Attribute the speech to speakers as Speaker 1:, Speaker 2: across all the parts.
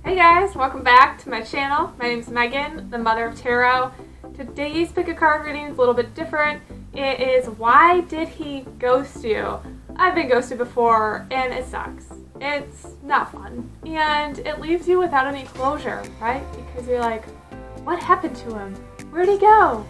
Speaker 1: Hey guys, welcome back to my channel. My name is Megan, the Mother of Tarot. Today's pick a card reading is a little bit different. It is why did he ghost you? I've been ghosted before and it sucks. It's not fun. And it leaves you without any closure, right? Because you're like, what happened to him? Where'd he go?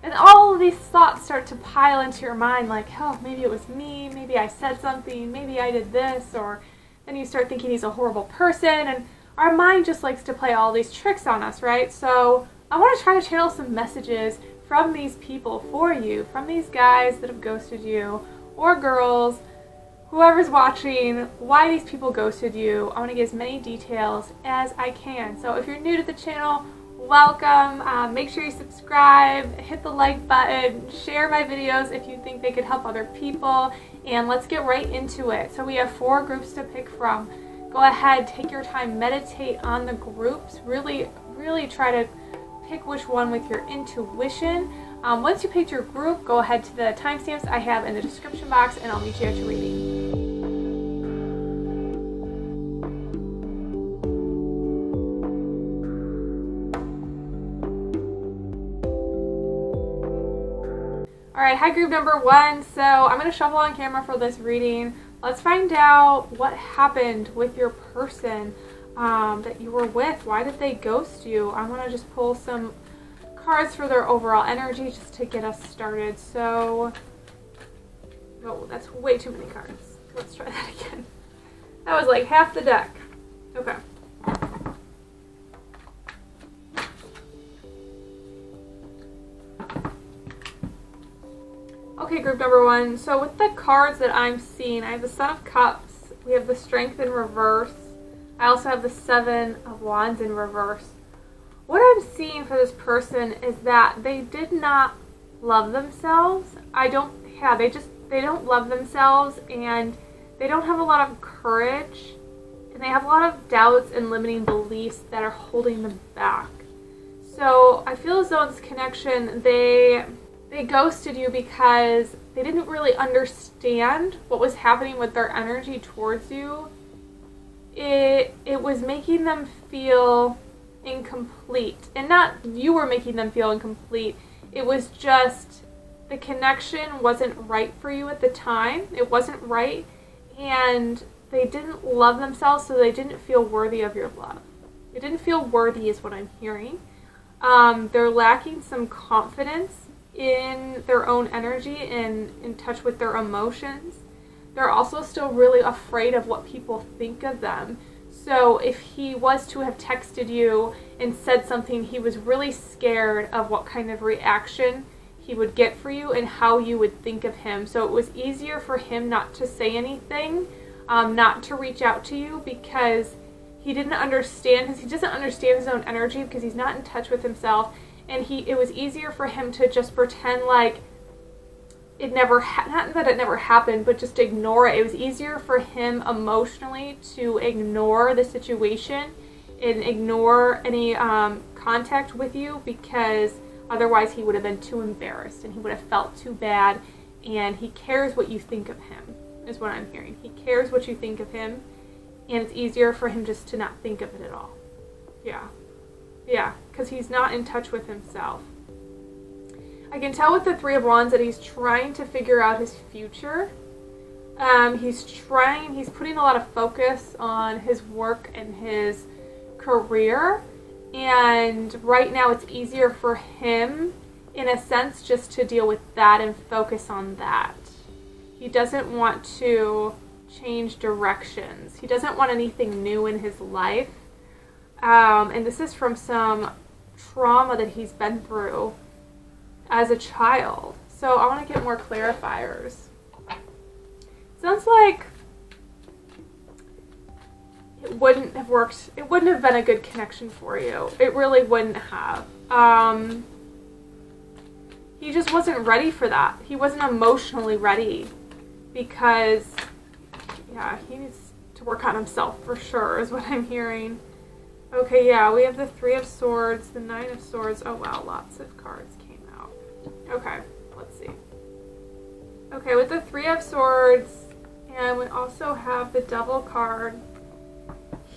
Speaker 1: And all of these thoughts start to pile into your mind like, oh, maybe it was me, maybe I said something, maybe I did this, or then you start thinking he's a horrible person, and our mind just likes to play all these tricks on us, right? So I want to try to channel some messages from these people for you, from these guys that have ghosted you, or girls, whoever's watching, why these people ghosted you. I want to get as many details as I can. So if you're new to the channel, welcome. Make sure you subscribe, hit the like button, share my videos if you think they could help other people, and let's get right into it. So we have 4 groups to pick from. Go ahead, take your time, meditate on the groups. Really try to pick which one with your intuition. Once you picked your group, go ahead to the timestamps I have in the description box and I'll meet you at your reading. Alright, hi group number 1. So I'm going to shuffle on camera for this reading. Let's find out what happened with your person that you were with. Why did they ghost you? I want to just pull some cards for their overall energy just to get us started. So, oh, that's way too many cards. Let's try that again. That was like half the deck. Okay. Okay, group number 1. So with the cards that I'm seeing, I have the Son of Cups, we have the Strength in reverse, I also have the 7 of Wands in reverse. What I'm seeing for this person is that they did not love themselves. They don't love themselves, and they don't have a lot of courage, and they have a lot of doubts and limiting beliefs that are holding them back. So I feel as though in this connection, they ghosted you because they didn't really understand what was happening with their energy towards you. It was making them feel incomplete. And not you were making them feel incomplete. It was just the connection wasn't right for you at the time. It wasn't right. And they didn't love themselves, so they didn't feel worthy of your love. They didn't feel worthy is what I'm hearing. They're lacking some confidence in their own energy and in touch with their emotions. They're also still really afraid of what people think of them. So if he was to have texted you and said something, he was really scared of what kind of reaction he would get for you and how you would think of him. So it was easier for him not to say anything, not to reach out to you, because he didn't understand, because he doesn't understand his own energy, because he's not in touch with himself. And it was easier for him to just pretend like it never, not that it never happened, but just ignore it. It was easier for him emotionally to ignore the situation and ignore any contact with you, because otherwise he would have been too embarrassed and he would have felt too bad. And he cares what you think of him, is what I'm hearing. He cares what you think of him, and it's easier for him just to not think of it at all. Yeah, because he's not in touch with himself. I can tell with the 3 of Wands that he's trying to figure out his future. He's putting a lot of focus on his work and his career. And right now it's easier for him, in a sense, just to deal with that and focus on that. He doesn't want to change directions. He doesn't want anything new in his life. And this is from some trauma that he's been through as a child. So I want to get more clarifiers. Sounds like it wouldn't have worked. It wouldn't have been a good connection for you. It really wouldn't have. He just wasn't ready for that. He wasn't emotionally ready, because, yeah, he needs to work on himself for sure, is what I'm hearing. Okay, yeah, we have the 3 of Swords, the 9 of Swords. Oh, wow, lots of cards came out. Okay, let's see. Okay, with the 3 of Swords, and we also have the Devil card,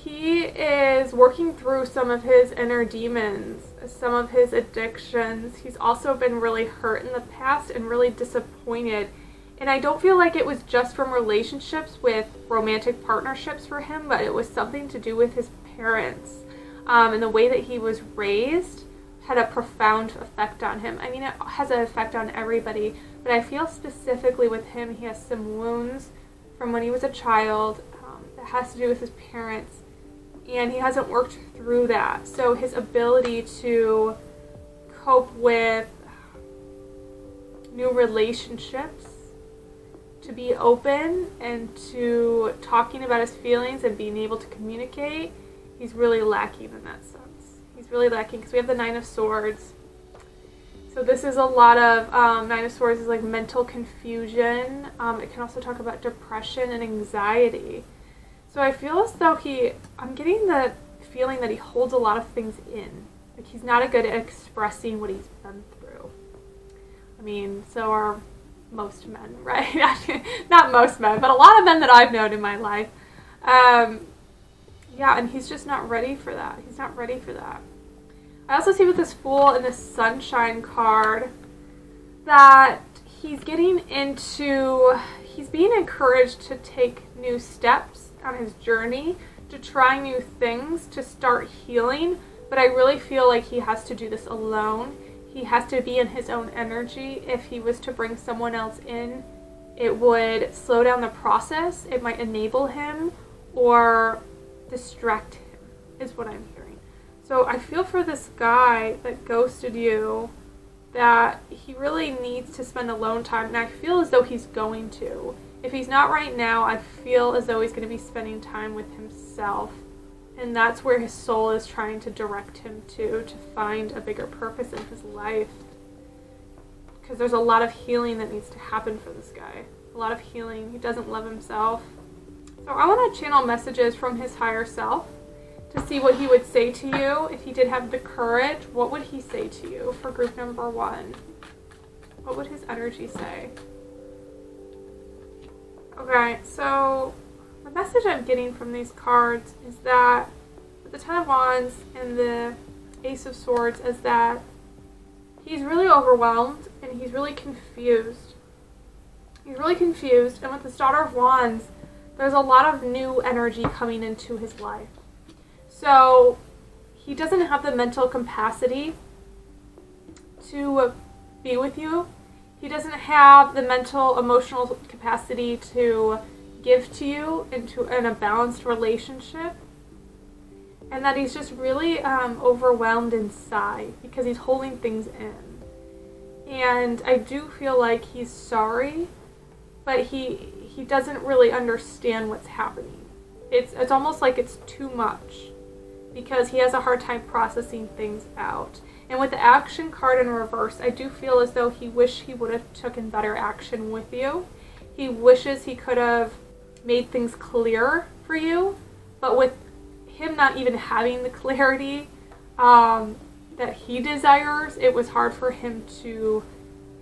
Speaker 1: he is is working through some of his inner demons, some of his addictions. He's also been really hurt in the past and really disappointed. And I don't feel like it was just from relationships with romantic partnerships for him, but it was something to do with his parents. And the way that he was raised had a profound effect on him. I mean, it has an effect on everybody, but I feel specifically with him, he has some wounds from when he was a child that has to do with his parents, and he hasn't worked through that. So his ability to cope with new relationships, to be open and to talking about his feelings and being able to communicate, he's really lacking in that sense. He's really lacking because we have the Nine of Swords. So this is a lot of, Nine of Swords is like mental confusion. It can also talk about depression and anxiety. So I feel as though I'm getting the feeling that he holds a lot of things in. Like he's not good at expressing what he's been through. I mean, so are most men, right? Not most men, but a lot of men that I've known in my life. Yeah, and he's just not ready for that. He's not ready for that. I also see with this Fool and this Sunshine card that he's being encouraged to take new steps on his journey, to try new things, to start healing, but I really feel like he has to do this alone. He has to be in his own energy. If he was to bring someone else in, it would slow down the process. It might enable him or distract him, is what I'm hearing. So I feel for this guy that ghosted you that he really needs to spend alone time, and I feel as though he's going to. If he's not right now, I feel as though he's going to be spending time with himself, and that's where his soul is trying to direct him to find a bigger purpose in his life. Because there's a lot of healing that needs to happen for this guy. A lot of healing. He doesn't love himself. So I want to channel messages from his higher self to see what he would say to you. If he did have the courage, what would he say to you for group number 1? What would his energy say? Okay, so the message I'm getting from these cards is that with the Ten of Wands and the Ace of Swords is that he's really overwhelmed and he's really confused. He's really confused, and with the Star of Wands, there's a lot of new energy coming into his life. So he doesn't have the mental capacity to be with you. He doesn't have the mental, emotional capacity to give to you in a balanced relationship. And that he's just really overwhelmed inside because he's holding things in. And I do feel like he's sorry, but he doesn't really understand what's happening. It's almost like it's too much because he has a hard time processing things out. And with the Action card in reverse, I do feel as though he wished he would have taken better action with you. He wishes he could have made things clear for you, but with him not even having the clarity that he desires, it was hard for him to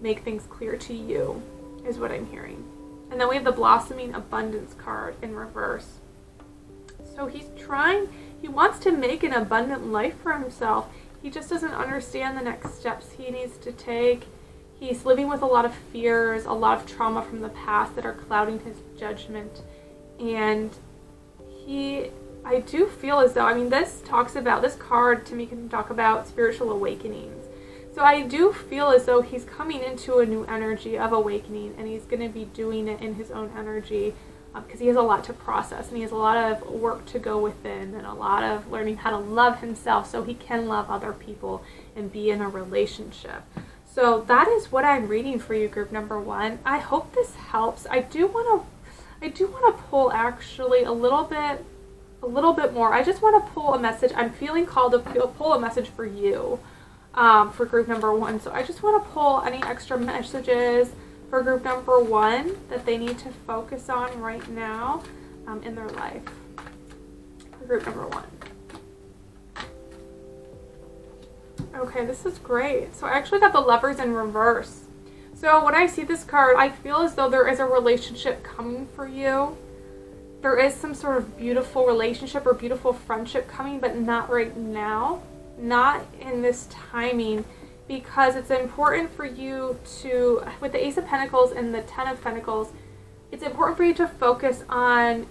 Speaker 1: make things clear to you, is what I'm hearing. And then we have the Blossoming Abundance card in reverse. So he wants to make an abundant life for himself. He just doesn't understand the next steps he needs to take. He's living with a lot of fears, a lot of trauma from the past that are clouding his judgment. And I do feel as though, this card to me can talk about spiritual awakenings. So I do feel as though he's coming into a new energy of awakening, and he's going to be doing it in his own energy because he has a lot to process, and he has a lot of work to go within, and a lot of learning how to love himself so he can love other people and be in a relationship. So that is what I'm reading for you, group number 1. I hope this helps. I do want to pull actually a little bit more. I just want to pull a message. I'm feeling called to pull a message for you. For group number 1. So I just want to pull any extra messages for group number 1 that they need to focus on right now in their life. For group number 1. Okay, this is great. So I actually got the Lovers in reverse. So when I see this card, I feel as though there is a relationship coming for you. there is some sort of beautiful relationship or beautiful friendship coming, but not right now, not in this timing, because it's important for you to, with the Ace of Pentacles and the Ten of Pentacles, it's important for you to focus on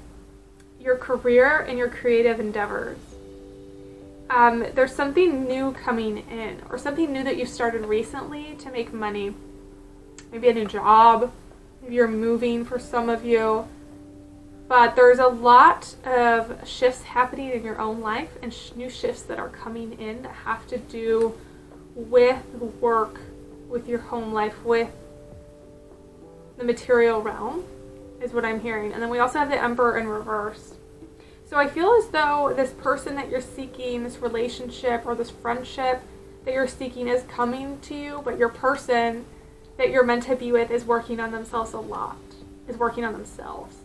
Speaker 1: your career and your creative endeavors. There's something new coming in, or something new that you started recently to make money. Maybe a new job, maybe you're moving for some of you. But there's a lot of shifts happening in your own life, and new shifts that are coming in that have to do with work, with your home life, with the material realm, is what I'm hearing. And then we also have the Emperor in reverse. So I feel as though this person that you're seeking, this relationship or this friendship that you're seeking is coming to you, but your person that you're meant to be with is working on themselves a lot, is working on themselves.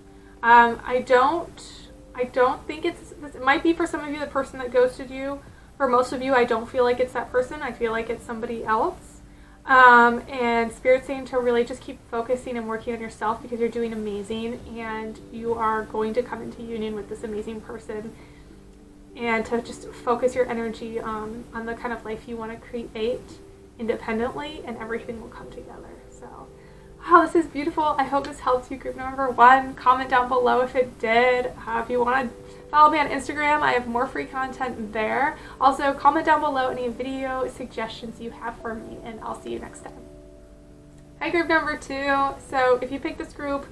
Speaker 1: I don't think it might be for some of you the person that ghosted you. For most of you, I don't feel like it's that person. I feel like it's somebody else. And Spirit's saying to really just keep focusing and working on yourself, because you're doing amazing and you are going to come into union with this amazing person, and to just focus your energy on the kind of life you want to create independently, and everything will come together. So, wow, this is beautiful. I hope this helps you, group number 1. Comment down below if it did. If you want to follow me on Instagram, I have more free content there. Also, comment down below any video suggestions you have for me, and I'll see you next time. Hi, group number 2. So if you pick this group,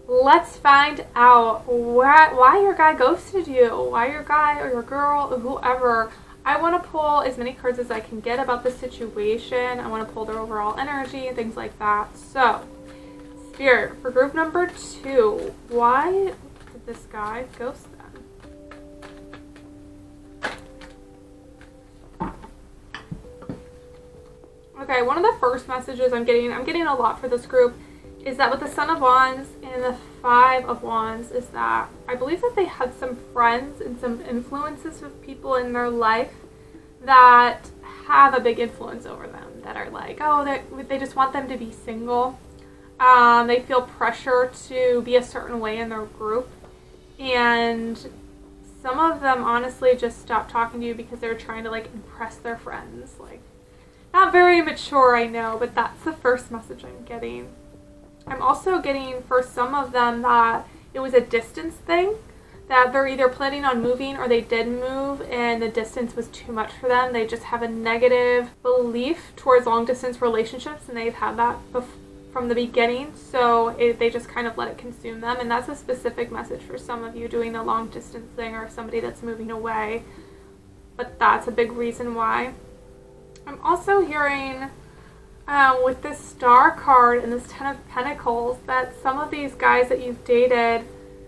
Speaker 1: let's find out why your guy ghosted you, why your guy or your girl or whoever. I want to pull as many cards as I can get about the situation. I want to pull their overall energy and things like that. So, Spirit, for group number 2, why did this guy ghost them? Okay, one of the first messages I'm getting a lot for this group, is that with the Son of Wands and the Five of Wands, is that I believe that they had some friends and some influences with people in their life that have a big influence over them, that are like, oh, they just want them to be single. They feel pressure to be a certain way in their group, and some of them honestly just stopped talking to you because they were trying to like impress their friends. Like, not very mature, I know, but that's the first message I'm getting. I'm also getting for some of them that it was a distance thing, that they're either planning on moving or they did move and the distance was too much for them. They just have a negative belief towards long distance relationships, and they've had that from the beginning, so they just kind of let it consume them. And that's a specific message for some of you doing a long distance thing, or somebody that's moving away, but that's a big reason why. I'm also hearing with this Star card and this Ten of Pentacles that some of these guys that you've dated,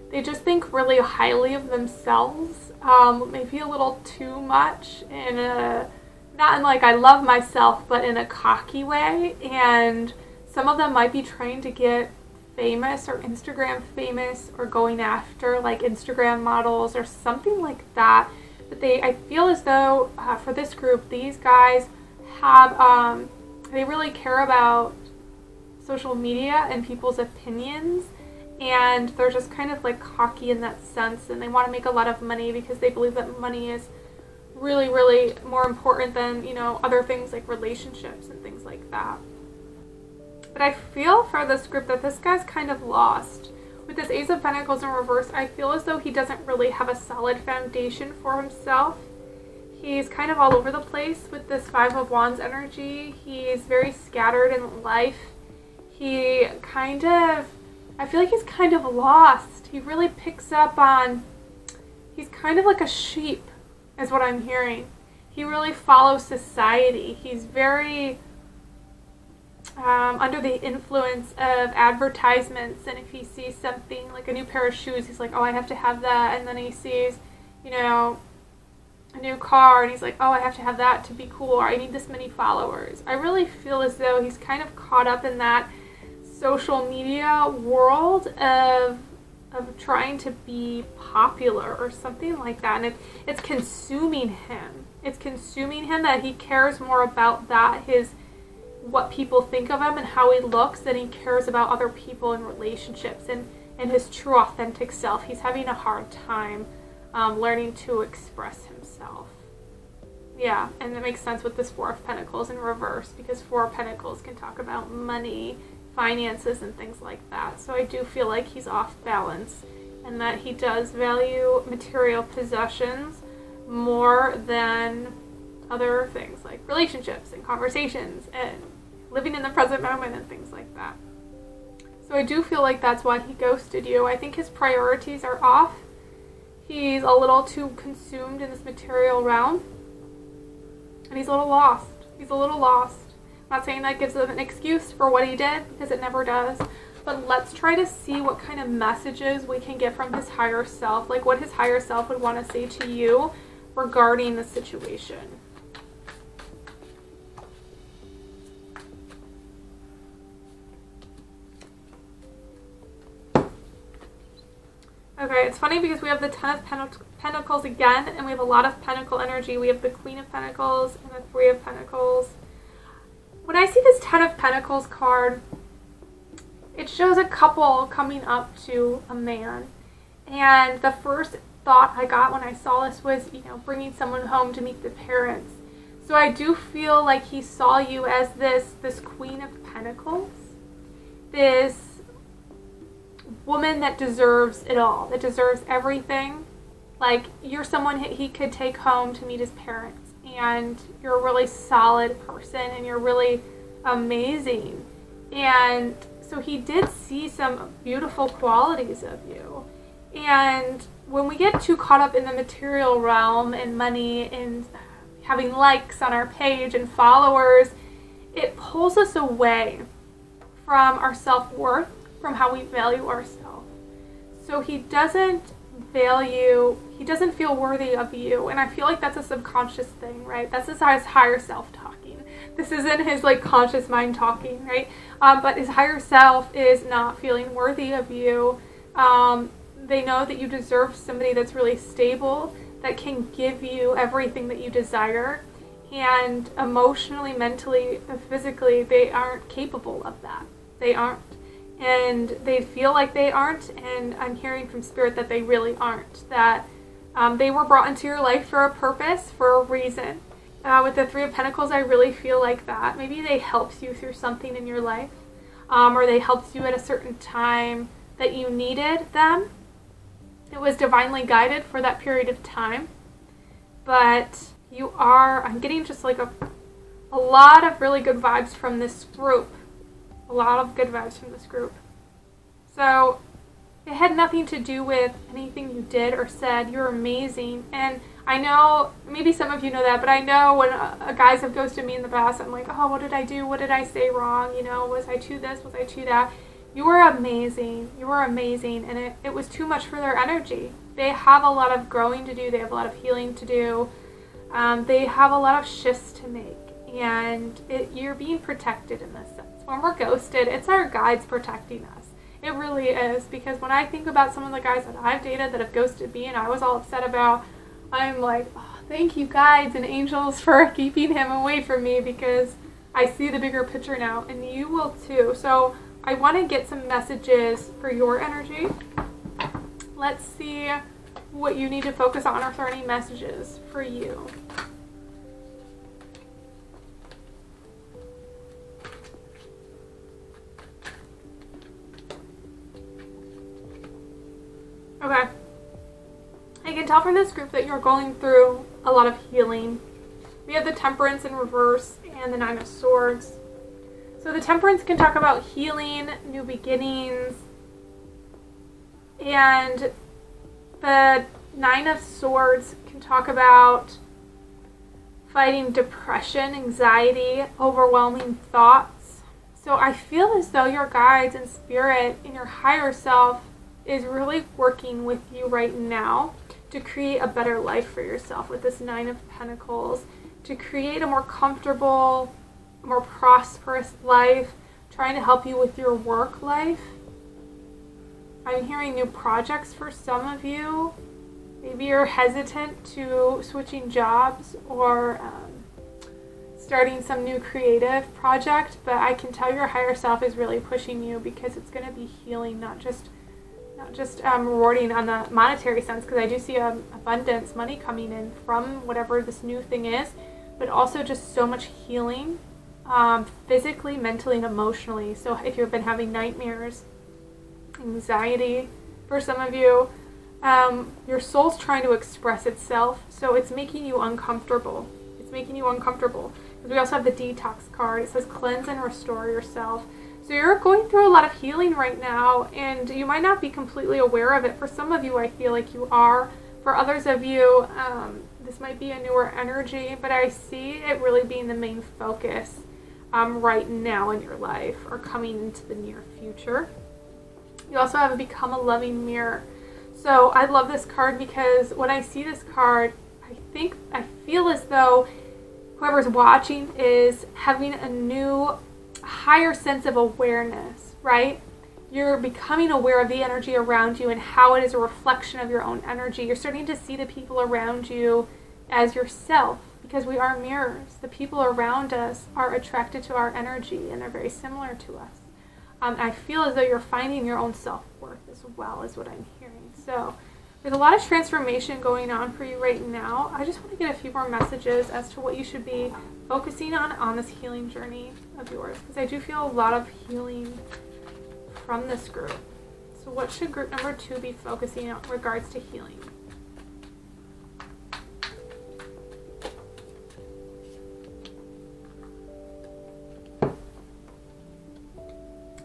Speaker 1: they just think really highly of themselves, maybe a little too much, not in like I love myself, but in a cocky way. And some of them might be trying to get famous or Instagram famous, or going after like Instagram models or something like that. But I feel as though for this group, these guys have they really care about social media and people's opinions, and they're just kind of like cocky in that sense, and they want to make a lot of money because they believe that money is really, really more important than, you know, other things like relationships and things like that. But I feel for this group that this guy's kind of lost. With this Ace of Pentacles in reverse, I feel as though he doesn't really have a solid foundation for himself. He's kind of all over the place with this Five of Wands energy. He's very scattered in life. I feel like he's kind of lost. He really picks up on, he's kind of like a sheep, is what I'm hearing. He really follows society. He's very under the influence of advertisements, and if he sees something like a new pair of shoes, he's like, oh, I have to have that. And then he sees, you know, a new car, and he's like, oh, I have to have that to be cool, or I need this many followers. I really feel as though he's kind of caught up in that social media world of trying to be popular or something like that, and it's consuming him. It's consuming him, that he cares more about that, what people think of him and how he looks, than he cares about other people and relationships. And and his true authentic self. He's having a hard time learning to express himself. Yeah, and that makes sense with this Four of Pentacles in reverse, because Four of Pentacles can talk about money, finances, and things like that. So I do feel like he's off balance, and that he does value material possessions more than other things like relationships and conversations and living in the present moment and things like that. So I do feel like that's why he ghosted you. I think his priorities are off. He's a little too consumed in this material realm. And he's a little lost. He's a little lost. I'm not saying that gives him an excuse for what he did, because it never does. But let's try to see what kind of messages we can get from his higher self. Like what his higher self would want to say to you regarding the situation. Okay, it's funny because we have the Ten of Pentacles again, and we have a lot of Pentacle energy. We have the Queen of Pentacles and the Three of Pentacles. When I see this Ten of Pentacles card, it shows a couple coming up to a man. And the first thought I got when I saw this was, bringing someone home to meet the parents. So I do feel like he saw you as this Queen of Pentacles, this woman that deserves it all, that deserves everything. Like, you're someone he could take home to meet his parents, and you're a really solid person, and you're really amazing. And so he did see some beautiful qualities of you. And when we get too caught up in the material realm and money and having likes on our page and followers, it pulls us away from our self-worth, from how we value ourselves. So he doesn't feel worthy of you. And I feel like that's a subconscious thing, right? That's his higher self talking. This isn't his conscious mind talking, right? But his higher self is not feeling worthy of you. They know that you deserve somebody that's really stable, that can give you everything that you desire. And emotionally, mentally, physically, they aren't capable of that. They aren't. And they feel like they aren't, and I'm hearing from Spirit that they really aren't. That they were brought into your life for a purpose, for a reason. With the Three of Pentacles, I really feel like that. Maybe they helped you through something in your life, or they helped you at a certain time that you needed them. It was divinely guided for that period of time. But I'm getting just a lot of really good vibes from this group. A lot of good vibes from this group. So it had nothing to do with anything you did or said. You're amazing. And I know, maybe some of you know that, but I know when guys have ghosted me in the past, I'm like, oh, what did I do? What did I say wrong? Was I too this? Was I too that? You were amazing. You were amazing. And it was too much for their energy. They have a lot of growing to do. They have a lot of healing to do. They have a lot of shifts to make. And you're being protected in this sense. When we're ghosted, it's our guides protecting us. It really is, because when I think about some of the guys that I've dated that have ghosted me and I was all upset about, I'm like, oh, thank you guides and angels for keeping him away from me, because I see the bigger picture now, and you will too. So I want to get some messages for your energy. Let's see what you need to focus on, or if there are any messages for you. Okay. I can tell from this group that you're going through a lot of healing. We have the Temperance in reverse and the Nine of Swords. So the Temperance can talk about healing, new beginnings, and the Nine of Swords can talk about fighting depression, anxiety, overwhelming thoughts. So I feel as though your guides and Spirit and your higher self is really working with you right now to create a better life for yourself with this Nine of Pentacles, to create a more comfortable, more prosperous life, trying to help you with your work life. I'm hearing new projects for some of you. Maybe you're hesitant to switching jobs or starting some new creative project, but I can tell your higher self is really pushing you, because it's going to be healing, not just not just rewarding on the monetary sense, because I do see abundance, money coming in from whatever this new thing is, but also just so much healing, physically, mentally, and emotionally. So if you've been having nightmares, anxiety, for some of you, your soul's trying to express itself, so it's making you uncomfortable. It's making you uncomfortable. Because we also have the detox card. It says cleanse and restore yourself. So you're going through a lot of healing right now, and you might not be completely aware of it. For some of you, I feel like you are. For others of you, this might be a newer energy, but I see it really being the main focus right now in your life, or coming into the near future. You also have a Become a Loving Mirror. So I love this card because when I see this card, I feel as though whoever's watching is having a new, higher sense of awareness, right? You're becoming aware of the energy around you and how it is a reflection of your own energy. You're starting to see the people around you as yourself, because we are mirrors. The people around us are attracted to our energy, and they're very similar to us. I feel as though you're finding your own self-worth as well, is what I'm hearing. So there's a lot of transformation going on for you right now. I just want to get a few more messages as to what you should be focusing on this healing journey of yours, because I do feel a lot of healing from this group. So what should group number 2 be focusing on in regards to healing?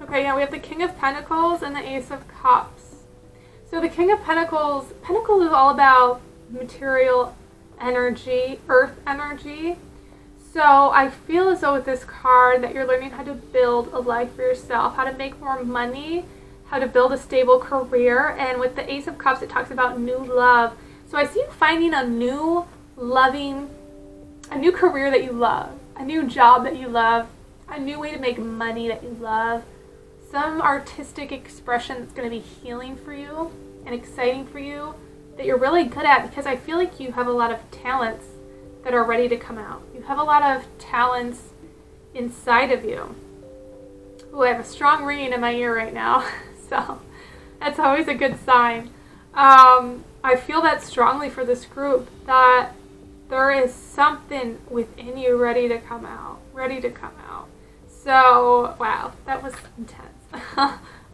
Speaker 1: Okay, yeah, we have the King of Pentacles and the Ace of Cups. So the King of Pentacles is all about material energy, earth energy. So I feel as though with this card that you're learning how to build a life for yourself, how to make more money, how to build a stable career. And with the Ace of Cups, it talks about new love. So I see you finding a new career that you love, a new job that you love, a new way to make money that you love, some artistic expression that's going to be healing for you and exciting for you that you're really good at, because I feel like you have a lot of talents that are ready to come out. You have a lot of talents inside of you. Ooh, I have a strong ringing in my ear right now, so that's always a good sign. I feel that strongly for this group, that there is something within you ready to come out. So, wow, that was intense.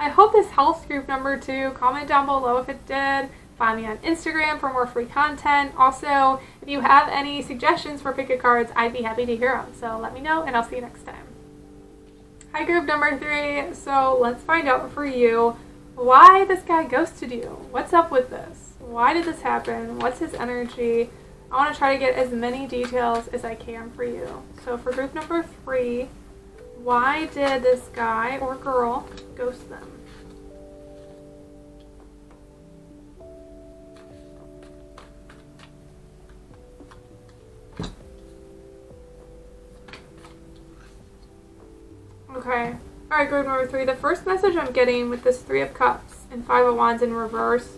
Speaker 1: I hope this helps group number 2. Comment down below if it did. Find me on Instagram for more free content. Also, if you have any suggestions for pick a cards, I'd be happy to hear them. So let me know, and I'll see you next time. Hi, group number 3. So let's find out for you why this guy ghosted you. What's up with this? Why did this happen? What's his energy? I want to try to get as many details as I can for you. So for group number 3, why did this guy or girl ghost them? Okay. Alright, group number 3. The first message I'm getting with this 3 of Cups and 5 of Wands in reverse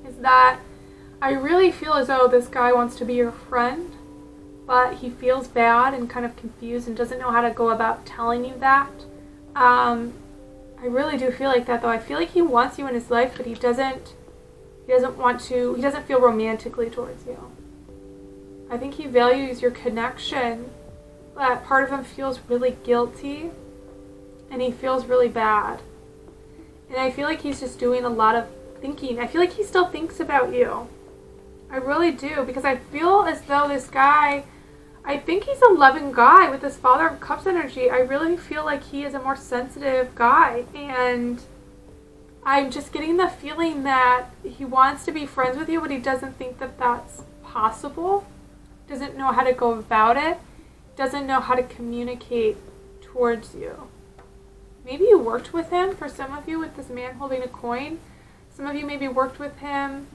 Speaker 1: is that I really feel as though this guy wants to be your friend, but he feels bad and kind of confused and doesn't know how to go about telling you that. I really do feel like that, though. I feel like he wants you in his life, but he doesn't feel romantically towards you. I think he values your connection, but part of him feels really guilty and he feels really bad. And I feel like he's just doing a lot of thinking. I feel like he still thinks about you. I really do, because I feel as though this guy, I think he's a loving guy with this Father of Cups energy. I really feel like he is a more sensitive guy, and I'm just getting the feeling that he wants to be friends with you, but he doesn't think that that's possible, doesn't know how to go about it, doesn't know how to communicate towards you. Maybe you worked with him, for some of you, with this man holding a coin. Some of you maybe worked with him,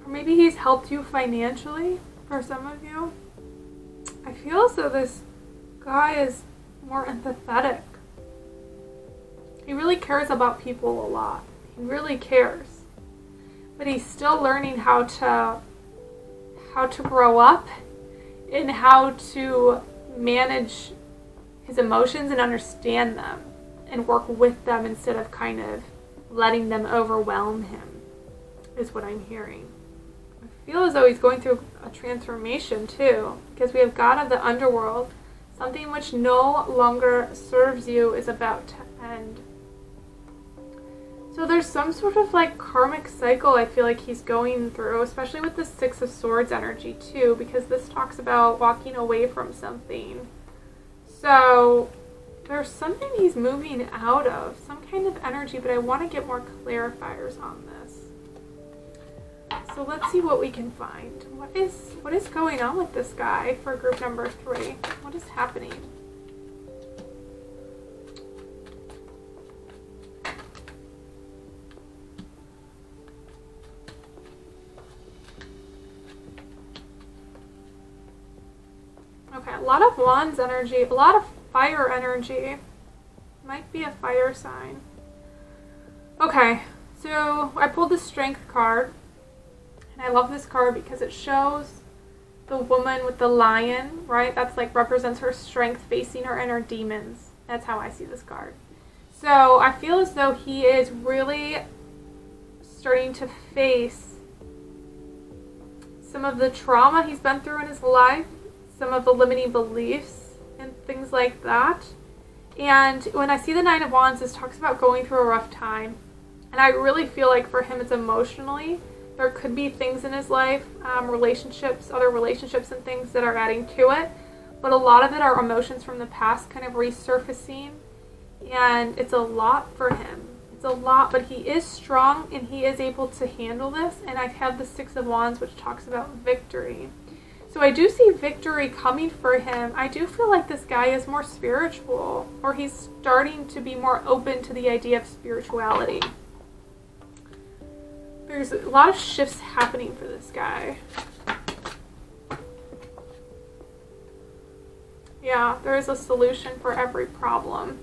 Speaker 1: or maybe he's helped you financially, for some of you. I feel as though this guy is more empathetic. He really cares about people a lot. He really cares. But he's still learning how to grow up and how to manage his emotions and understand them. and work with them instead of kind of letting them overwhelm him, is what I'm hearing. I feel as though he's going through a transformation too, because we have God of the underworld. Something which no longer serves you is about to end. So there's some sort of like karmic cycle I feel like he's going through, especially with the Six of Swords energy too, because this talks about walking away from something. So there's something he's moving out of, some kind of energy, but I want to get more clarifiers on this. So let's see what we can find. What is going on with this guy for group number 3? What is happening? Okay, a lot of Wands energy, a lot of fire energy. Might be a fire sign. Okay, so I pulled the Strength card. And I love this card because it shows the woman with the lion, right? That's like represents her strength facing her inner demons. That's how I see this card. So I feel as though he is really starting to face some of the trauma he's been through in his life, some of the limiting beliefs and things like that. And when I see the Nine of Wands, this talks about going through a rough time. And I really feel like for him it's emotionally. There could be things in his life, relationships, other relationships and things that are adding to it. But a lot of it are emotions from the past kind of resurfacing. And it's a lot for him. It's a lot, but he is strong and he is able to handle this. And I have the Six of Wands, which talks about victory. So I do see victory coming for him. I do feel like this guy is more spiritual, or he's starting to be more open to the idea of spirituality. There's a lot of shifts happening for this guy. Yeah, there is a solution for every problem.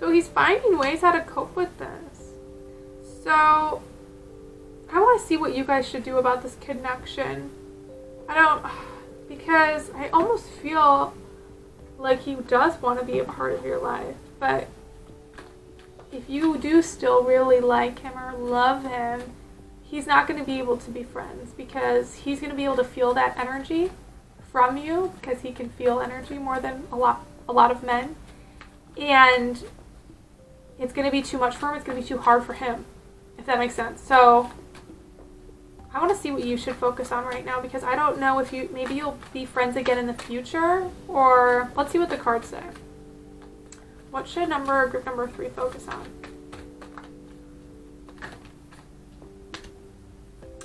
Speaker 1: So he's finding ways how to cope with this. So I want to see what you guys should do about this connection. Because I almost feel like he does want to be a part of your life, but if you do still really like him or love him, he's not going to be able to be friends, because he's going to be able to feel that energy from you, because he can feel energy more than a lot of men, and it's going to be too much for him. It's going to be too hard for him, if that makes sense. So I want to see what you should focus on right now, because I don't know if maybe you'll be friends again in the future, or let's see what the cards say. What should group number 3 focus on?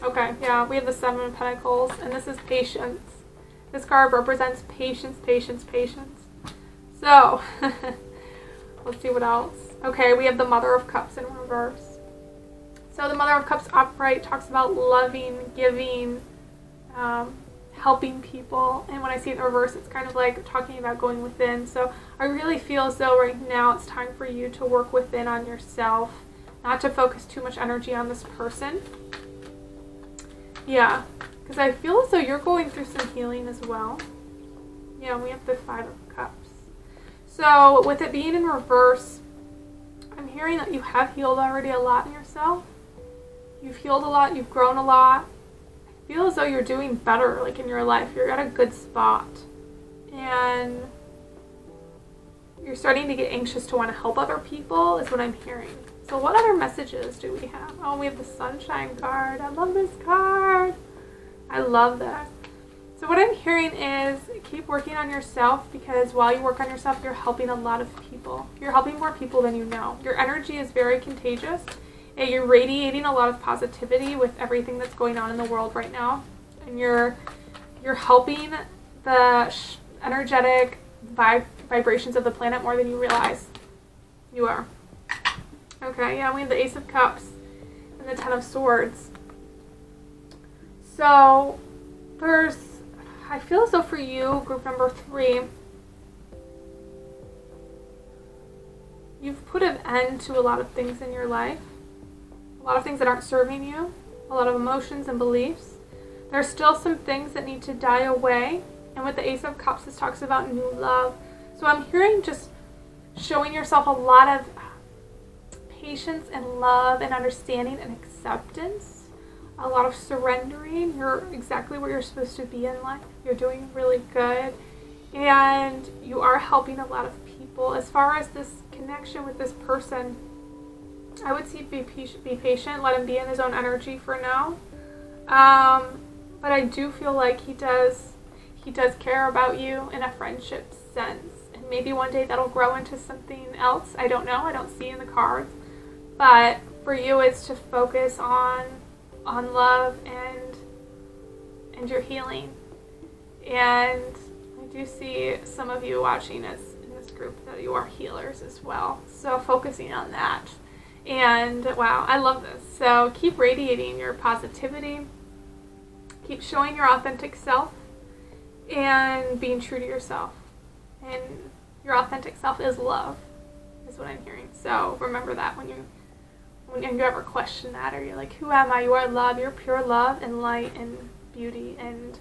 Speaker 1: Okay, yeah, we have the Seven of Pentacles, and this is patience. This card represents patience, patience, patience. So, let's see what else. Okay, we have the Mother of Cups in reverse. So the Mother of Cups upright talks about loving, giving, helping people, and when I see it in reverse, it's kind of like talking about going within. So I really feel as though right now it's time for you to work within on yourself, not to focus too much energy on this person. Yeah, because I feel as though you're going through some healing as well. Yeah, we have the Five of Cups. So with it being in reverse, I'm hearing that you have healed already a lot in yourself. You've healed a lot, you've grown a lot. I feel as though you're doing better, like in your life. You're at a good spot. And you're starting to get anxious to want to help other people, is what I'm hearing. So what other messages do we have? Oh, we have the Sunshine card. I love this card. I love that. So what I'm hearing is keep working on yourself, because while you work on yourself, you're helping a lot of people. You're helping more people than you know. Your energy is very contagious. And you're radiating a lot of positivity with everything that's going on in the world right now. And you're helping the energetic vibrations of the planet more than you realize. You are. Okay, yeah, we have the Ace of Cups and the Ten of Swords. So I feel as though for you, group number 3, you've put an end to a lot of things in your life. A lot of things that aren't serving you, a lot of emotions and beliefs. There's still some things that need to die away. And with the Ace of Cups, this talks about new love. So I'm hearing just showing yourself a lot of patience and love and understanding and acceptance, a lot of surrendering. You're exactly where you're supposed to be in life. You're doing really good, and you are helping a lot of people. As far as this connection with this person, I would say be patient, let him be in his own energy for now. But I do feel like he does care about you in a friendship sense. And maybe one day that'll grow into something else. I don't know. I don't see in the cards. But for you, it's to focus on love and your healing. And I do see some of you watching us in this group that you are healers as well. So focusing on that. And wow, I love this. So keep radiating your positivity. Keep showing your authentic self and being true to yourself. And your authentic self is love, is what I'm hearing. So remember that when you ever question that, or you're like, who am I? You are love. You're pure love and light and beauty. And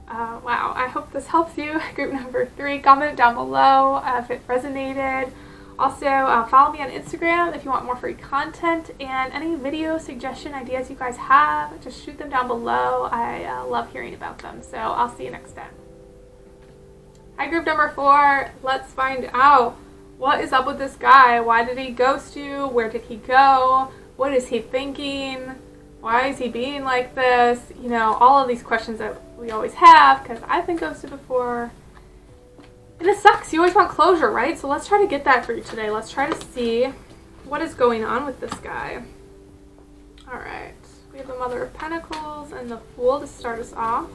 Speaker 1: wow, I hope this helps you. Group number 3, comment down below if it resonated. Also, follow me on Instagram if you want more free content, and any video suggestion ideas you guys have, just shoot them down below. I love hearing about them, so I'll see you next time. Hi, group number 4. Let's find out what is up with this guy. Why did he ghost you? Where did he go? What is he thinking? Why is he being like this? You know, all of these questions that we always have, because I've been ghosted before. And it sucks. You always want closure, right? So let's try to get that for you today. Let's try to see what is going on with this guy. All right. We have the Mother of Pentacles and the Fool to start us off.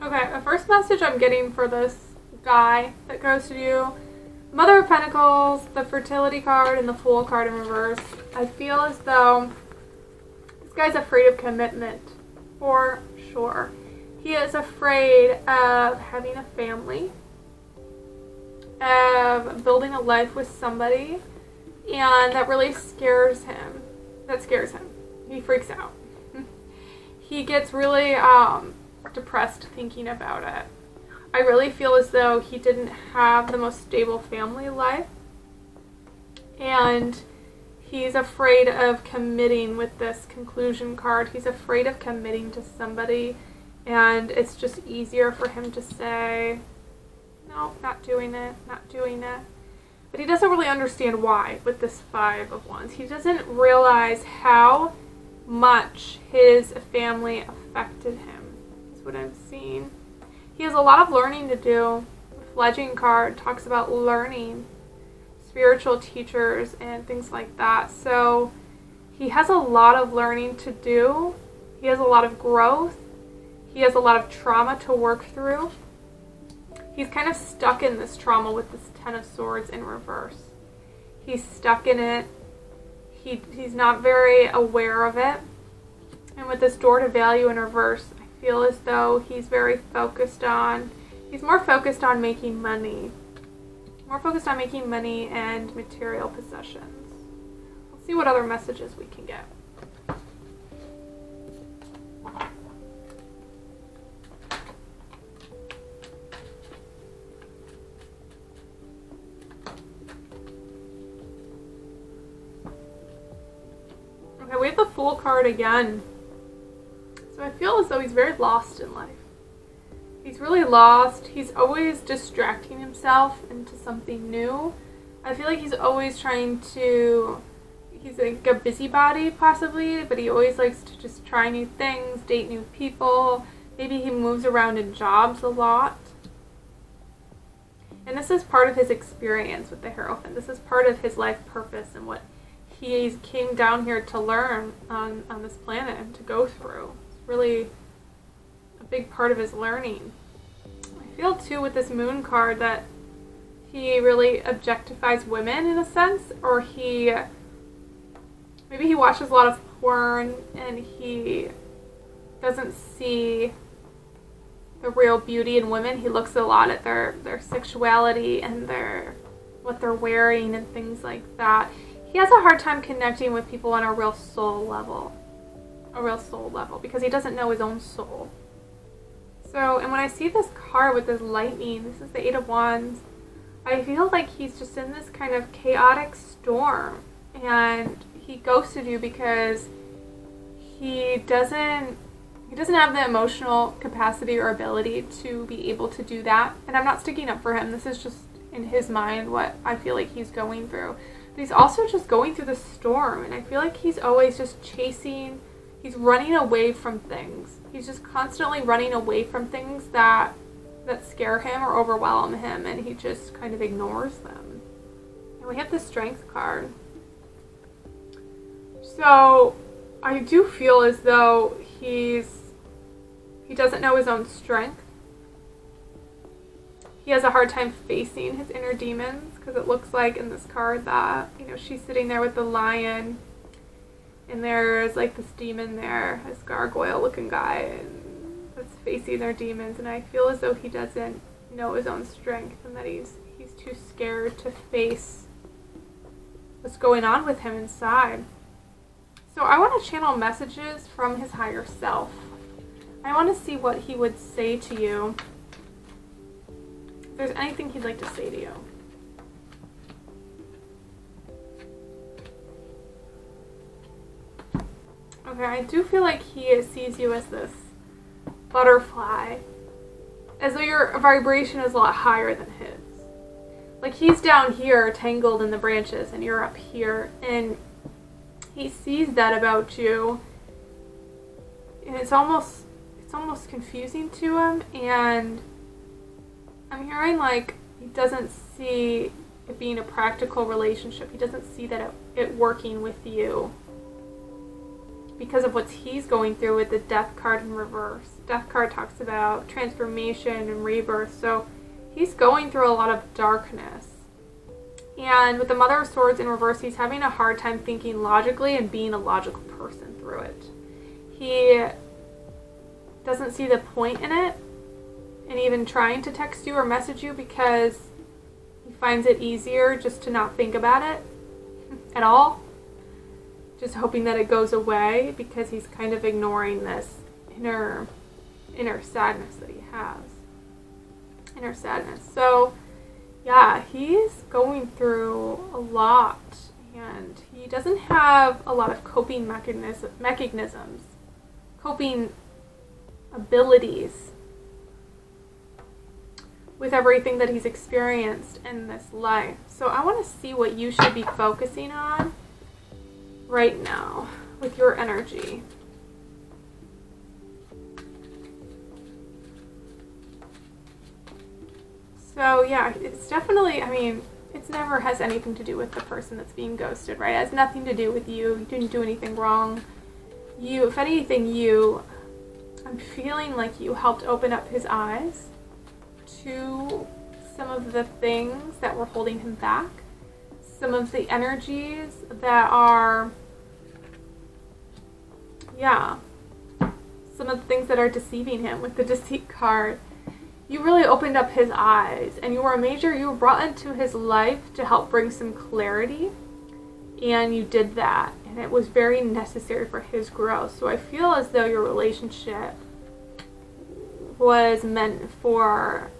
Speaker 1: Okay, the first message I'm getting for this guy that ghosted you, Mother of Pentacles, the Fertility card, and the Fool card in reverse. I feel as though this guy's afraid of commitment. For sure. He is afraid of having a family, of building a life with somebody, and that really scares him. That scares him. He freaks out. He gets really depressed thinking about it. I really feel as though he didn't have the most stable family life, and he's afraid of committing with this conclusion card. He's afraid of committing to somebody, and it's just easier for him to say, no, not doing it, not doing it. But he doesn't really understand why with this 5 of Wands. He doesn't realize how much his family affected him, is what I'm seeing. He has a lot of learning to do. The Fledging card talks about learning, spiritual teachers and things like that. So he has a lot of learning to do. He has a lot of growth. He has a lot of trauma to work through. He's kind of stuck in this trauma with this 10 of Swords in reverse. He's stuck in it. He's not very aware of it. And with this Door to Value in reverse, I feel as though he's very focused on, he's more focused on making money. More focused on making money and material possessions. Let's see what other messages we can get. Okay, we have the Fool card again. So I feel as though he's very lost in life. He's really lost. He's always distracting himself into something new. I feel like he's always trying to, he's like a busybody possibly, but he always likes to just try new things, date new people. Maybe he moves around in jobs a lot. And this is part of his experience with the Hierophant. This is part of his life purpose and what he came down here to learn on this planet and to go through. It's really a big part of his learning. I feel too with this Moon card that he really objectifies women in a sense, or maybe he watches a lot of porn and he doesn't see the real beauty in women. He looks a lot at their sexuality and what they're wearing and things like that. He has a hard time connecting with people on a real soul level. Because he doesn't know his own soul. So, and when I see this card with this lightning, this is the Eight of Wands, I feel like he's just in this kind of chaotic storm, and he ghosted you because he doesn't have the emotional capacity or ability to be able to do that. And I'm not sticking up for him. This is just in his mind what I feel like he's going through. But he's also just going through the storm, and I feel like he's always just chasing, he's running away from things. He's just constantly running away from things that scare him or overwhelm him, and he just kind of ignores them. And we have the Strength card. So I do feel as though he doesn't know his own strength. He has a hard time facing his inner demons, because it looks like in this card that, you know, she's sitting there with the lion, and there's like this demon there, this gargoyle looking guy, and that's facing their demons. And I feel as though he doesn't know his own strength, and that he's too scared to face what's going on with him inside. So I want to channel messages from his higher self. I want to see what he would say to you. If there's anything he'd like to say to you. Okay, I do feel like he sees you as this butterfly, as though your vibration is a lot higher than his. Like he's down here tangled in the branches and you're up here, and he sees that about you, and it's almost confusing to him. And I'm hearing like he doesn't see it being a practical relationship. He doesn't see that it working with you because of what he's going through with the Death card in reverse. Death card talks about transformation and rebirth, so he's going through a lot of darkness. And with the Mother of Swords in reverse, he's having a hard time thinking logically and being a logical person through it. He doesn't see the point in it, and even trying to text you or message you, because he finds it easier just to not think about it at all. Just hoping that it goes away, because he's kind of ignoring this inner sadness that he has. Inner sadness. So, yeah, he's going through a lot, and he doesn't have a lot of coping mechanisms, coping abilities with everything that he's experienced in this life. So I want to see what you should be focusing on right now with your energy. So yeah, it's definitely, I mean, it never has anything to do with the person that's being ghosted, right? It has nothing to do with you. You didn't do anything wrong. If anything, I'm feeling like you helped open up his eyes to some of the things that were holding him back, some of the energies that are, some of the things that are deceiving him with the Deceit card. You really opened up his eyes, and you were brought into his life to help bring some clarity, and you did that, and it was very necessary for his growth. So I feel as though your relationship was meant for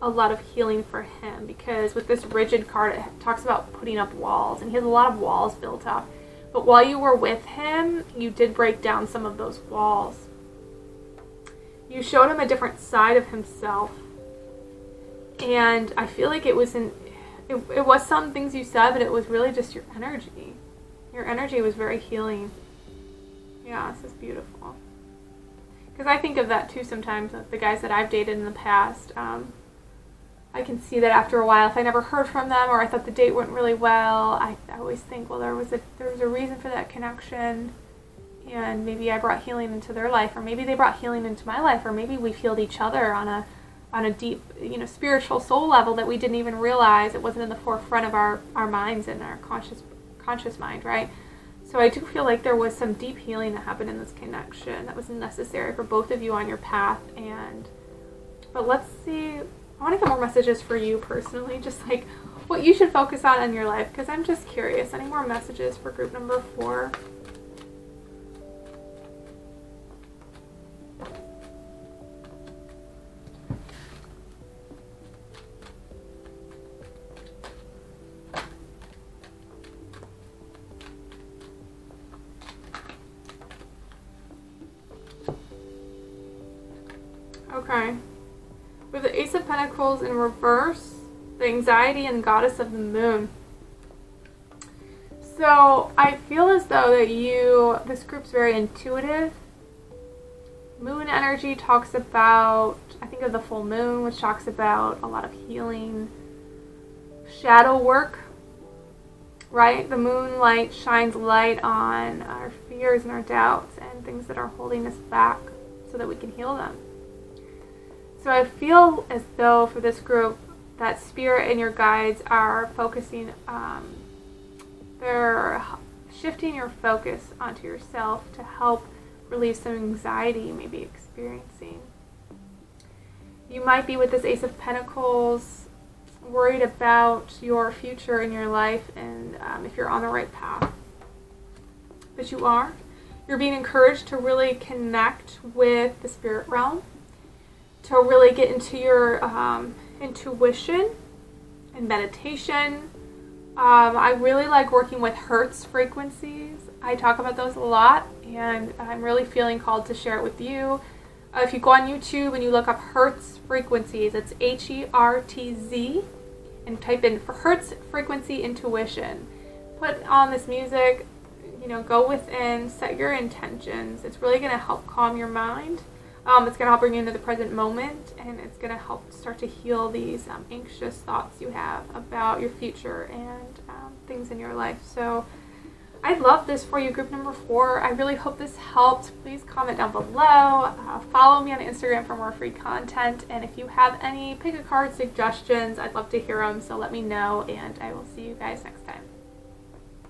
Speaker 1: a lot of healing for him, because with this Rigid card, it talks about putting up walls, and he has a lot of walls built up. But while you were with him, you did break down some of those walls. You showed him a different side of himself, and I feel like it was some things you said, but it was really just your energy. Your energy was very healing. Yeah, this is beautiful. Because I think of that too sometimes with the guys that I've dated in the past. I can see that after a while, if I never heard from them or I thought the date went really well, I always think, well, there was a reason for that connection. And maybe I brought healing into their life, or maybe they brought healing into my life, or maybe we healed each other on a deep, spiritual soul level that we didn't even realize. It wasn't in the forefront of our minds and our conscious mind, right? So I do feel like there was some deep healing that happened in this connection that was necessary for both of you on your path. But let's see. I want to get more messages for you personally, just like what you should focus on in your life, because I'm just curious. Any more messages for group number 4? Okay. With the Ace of Pentacles in reverse, the anxiety and goddess of the moon. So I feel as though that this group's very intuitive. Moon energy talks about, I think of the full moon, which talks about a lot of healing, shadow work, right? The moonlight shines light on our fears and our doubts and things that are holding us back so that we can heal them. So I feel as though for this group that spirit and your guides are focusing, they're shifting your focus onto yourself to help relieve some anxiety you may be experiencing. You might be with this Ace of Pentacles worried about your future in your life and if you're on the right path. But you are. You're being encouraged to really connect with the spirit realm, to really get into your intuition and meditation. I really like working with Hertz frequencies. I talk about those a lot, and I'm really feeling called to share it with you. If you go on YouTube and you look up Hertz frequencies, it's Hertz, and type in for Hertz frequency intuition. Put on this music, go within, set your intentions. It's really going to help calm your mind. It's going to help bring you into the present moment, and it's going to help start to heal these anxious thoughts you have about your future and things in your life. So I love this for you, group number 4. I really hope this helped. Please comment down below. Follow me on Instagram for more free content. And if you have any pick a card suggestions, I'd love to hear them. So let me know, and I will see you guys next time.